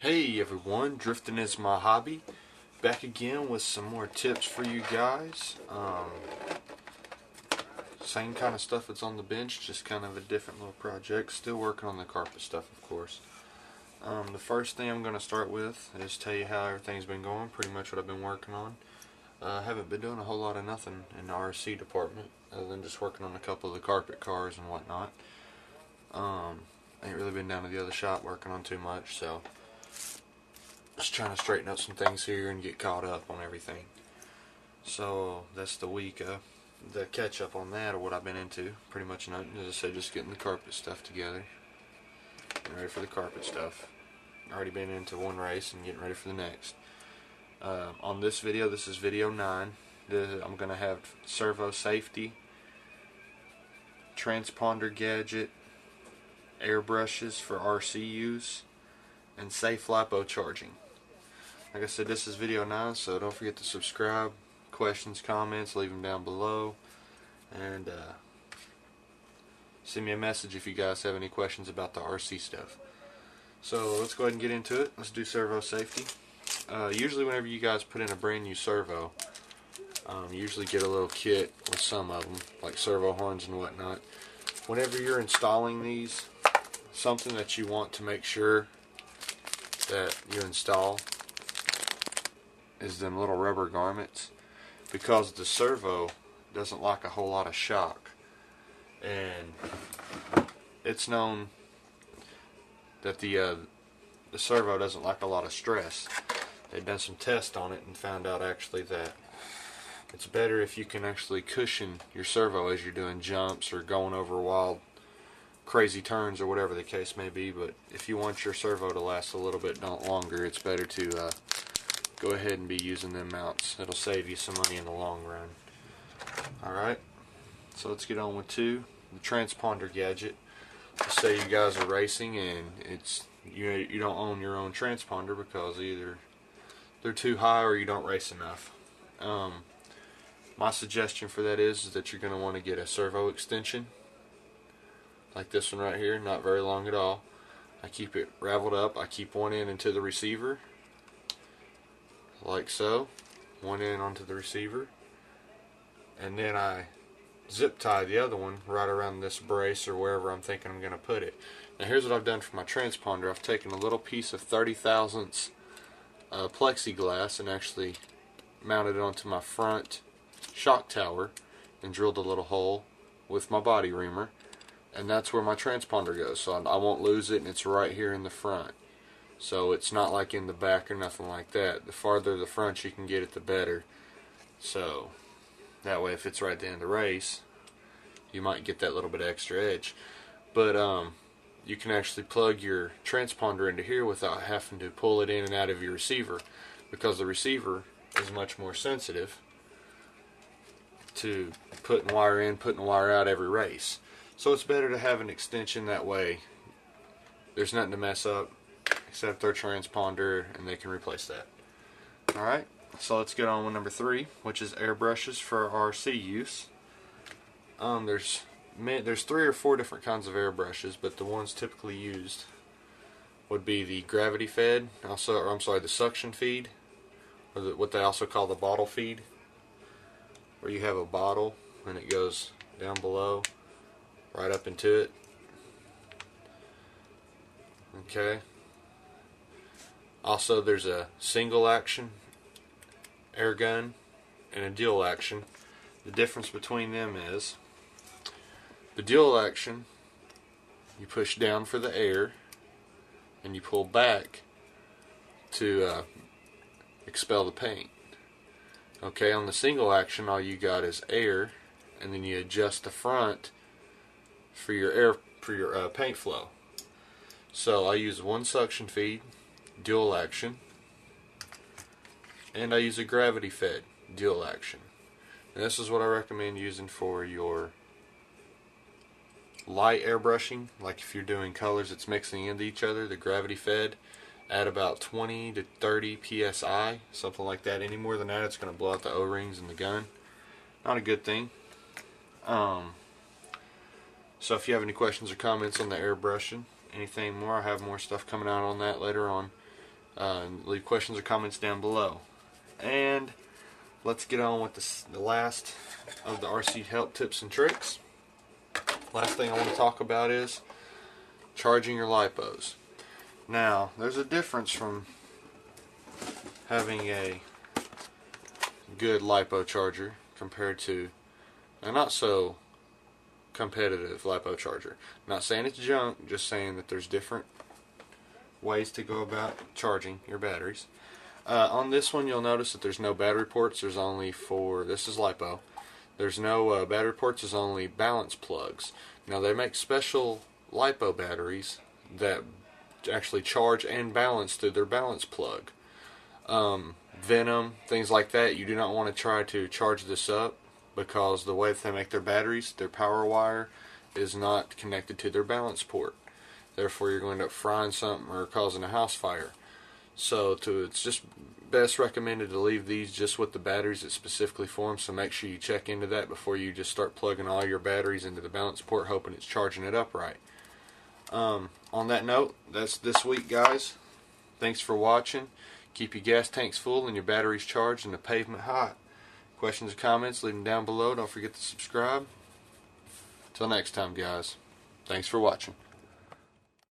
Hey everyone, drifting is my hobby. Back again with some more tips for you guys. Same kind of stuff that's on the bench, just kind of a different little project. Still working on the carpet stuff, of course. The first thing I'm going to start with is tell you how everything's been going, pretty much what I've been working on. I haven't been doing a whole lot of nothing in the RC department, other than just working on a couple of the carpet cars and whatnot. I ain't really been down to the other shop working on too much, so just trying to straighten up some things here and get caught up on everything. So that's the week of the catch up on that, or what I've been into. Pretty much nothing. As I said, just getting the carpet stuff together, getting ready for the carpet stuff. Already been into one race and getting ready for the next. On this video, this is video 9. I'm going to have Servo Safety, Transponder gadget, airbrushes for RC use, and safe Lipo charging. Like I said, this is video 9, so don't forget to subscribe. Questions, comments, leave them down below. And send me a message if you guys have any questions about the RC stuff. So let's go ahead and get into it. Let's do Servo Safety. Usually whenever you guys put in a brand new servo, you usually get a little kit with some of them, like servo horns and whatnot. Whenever you're installing these, something that you want to make sure that you install is them little rubber garments, because the servo doesn't like a whole lot of shock, and it's known that the servo doesn't like a lot of stress. They've done some tests on it and found out actually that it's better if you can actually cushion your servo as you're doing jumps or going over wild crazy turns or whatever the case may be. But if you want your servo to last a little bit longer, it's better to go ahead and be using them mounts. It'll save you some money in the long run. Alright, so let's get on with 2, the transponder gadget. Let's say you guys are racing and you don't own your own transponder because either they're too high or you don't race enough. My suggestion for that is that you're going to want to get a servo extension like this one right here, not very long at all. I keep it raveled up. I keep one end into the receiver like so, one end onto the receiver, and then I zip tie the other one right around this brace or wherever I'm thinking I'm going to put it. Now here's what I've done for my transponder. I've taken a little piece of 30 thousandths plexiglass and actually mounted it onto my front shock tower and drilled a little hole with my body reamer, and that's where my transponder goes, so I won't lose it, and it's right here in the front. So it's not like in the back or nothing like that. The farther the front you can get it, the better. So that way if it's right at the end of the race, you might get that little bit extra edge. But you can actually plug your transponder into here without having to pull it in and out of your receiver, because the receiver is much more sensitive to putting wire in, putting wire out every race. So it's better to have an extension, that way there's nothing to mess up except their transponder, and they can replace that. Alright, so let's get on with number 3, which is airbrushes for RC use. There's 3 or 4 different kinds of airbrushes, but the ones typically used would be the gravity fed, the suction feed, or what they also call the bottle feed, where you have a bottle and it goes down below right up into it. Okay. Also, there's a single action air gun and a dual action. The difference between them is the dual action, you push down for the air and you pull back to expel the paint. Okay, on the single action, all you got is air, and then you adjust the front for your paint flow. So I use one suction feed, dual action, and I use a gravity fed dual action. And this is what I recommend using for your light airbrushing, like if you're doing colors that's mixing into each other. The gravity fed at about 20 to 30 psi, something like that. Any more than that, it's going to blow out the O-rings in the gun. Not a good thing. So if you have any questions or comments on the airbrushing, anything more, I have more stuff coming out on that later on. Leave questions or comments down below. And let's get on with the last of the RC help tips and tricks. Last thing I want to talk about is charging your lipos. Now, there's a difference from having a good lipo charger compared to a not so competitive lipo charger. Not saying it's junk, just saying that there's different ways to go about charging your batteries. On this one, you'll notice that there's no battery ports. There's only this is lipo. There's no battery ports. There's only balance plugs. Now, they make special lipo batteries that actually charge and balance through their balance plug. Venom, things like that, you do not want to try to charge this up, because the way that they make their batteries, their power wire is not connected to their balance port. Therefore, you're going to end up frying something or causing a house fire. So it's just best recommended to leave these just with the batteries that's specifically for them. So make sure you check into that before you just start plugging all your batteries into the balance port, hoping it's charging it up right. On that note, that's this week, guys. Thanks for watching. Keep your gas tanks full and your batteries charged and the pavement hot. Questions or comments, leave them down below. Don't forget to subscribe. Till next time, guys. Thanks for watching.